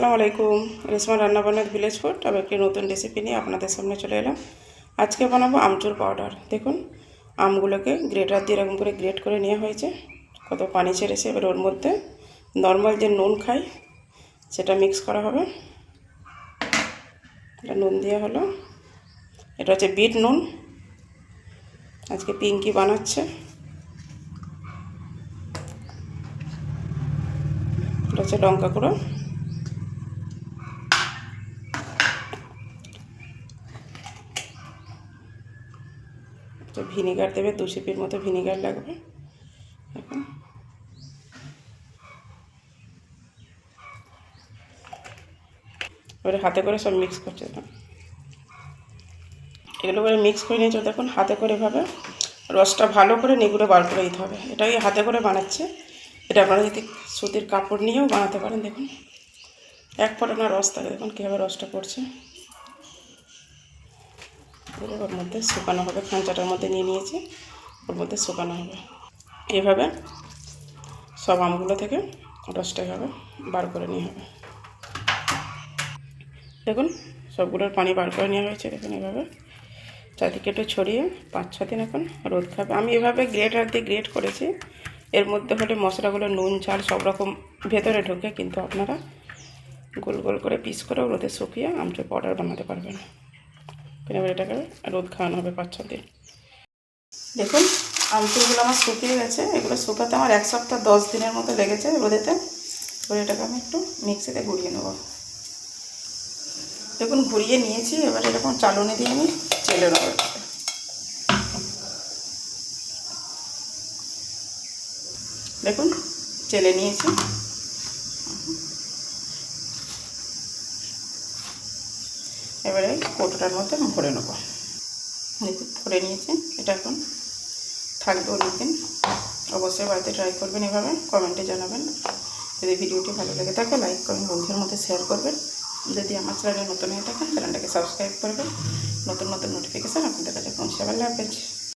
আসসালামু আলাইকুম। রেশমা রান্নাবান্নার ভিলেজ ফুড আবার একটি নতুন রেসিপি নিয়ে আপনাদের সামনে চলে এলাম। আজকে বানাবো আমচুর পাউডার। দেখুন আমগুলোকে গ্রেটার দিয়ে এরকম করে গ্রেট করে নেওয়া হয়েছে, কত পানি ছেড়েছে। এবার ওর মধ্যে নর্মাল যে নুন খাই সেটা মিক্স করা হবে। এটা নুন দেওয়া হলো। এটা হচ্ছে বিট নুন, আজকে পিঙ্কি বানাচ্ছে। এটা হচ্ছে লঙ্কা গুঁড়ো, ভিনিগার দেবে, 2 চিপির মতো ভিনিগার লাগবে। এখন এবারে হাতে করে সব মিক্স করছে। এগুলো করে মিক্স করে নিয়েছে। দেখুন হাতে করে এভাবে রসটা ভালো করে নিগুড়ে বার করে দিতে হবে। এটাই হাতে করে বানাচ্ছে। এটা আপনারা যদি সুতির কাপড় নিয়েও বানাতে পারেন। দেখুন এক ফোঁটা না রস থাকে, দেখুন কীভাবে রসটা পড়ছে। ওর মধ্যে শুকানো হবে, খাঁচাটার মধ্যে নিয়ে নিয়েছি, ওর মধ্যে শুকানো হবে। এইভাবে সব আমগুলো থেকে রসটা এভাবে বার করে নিয়ে হবে। দেখুন সবগুলোর পানি বার করে নেওয়া হয়েছে। দেখুন এভাবে চারদিকে একটু ছড়িয়ে 5-6 দিন এখন রোদ খাবে। আমি এভাবে গ্রেটার দিয়ে গ্রেট করেছি। এর মধ্যে হলে মশলাগুলো নুন ঝাল সব রকম ভেতরে ঢোকে, কিন্তু আপনারা গোল গোল করে পিস করে রোদে শুকিয়ে আমচুর পাউডার বানাতে পারবেন। এবার এটাকে রোদ খাওয়ানো হবে 5-6 দিন। দেখুন আমচুরগুলো আমার শুকিয়ে গেছে। এগুলো শুকাতে আমার 1 সপ্তাহ 10 দিনের মতো লেগেছে রোদেতে। এবার এটাকে আমি একটু মিক্সিতে গুঁড়িয়ে নেব। দেখুন ঘুরিয়ে নিয়েছি। এবার এরকম চালুনি দিয়ে আমি চেলে নেব। দেখুন চেলে নিয়েছি। এবারে কৌটোটার মধ্যে ভরে নেব। দেখুন ভরে নিয়েছি। এটা এখন থাকবে অনেকদিন। অবশ্যই বাড়িতে ট্রাই করবেন এভাবে, কমেন্টে জানাবেন। যদি ভিডিওটি ভালো লেগে থাকে লাইক করবেন, বন্ধুদের মধ্যে শেয়ার করবেন। যদি আমার চ্যানেলে নতুন হয়ে থাকেন চ্যানেলটাকে সাবস্ক্রাইব করবেন। নতুন নতুন নোটিফিকেশান আপনাদের কাছে পৌঁছে যাবে। আল্লাহ হাফেজ।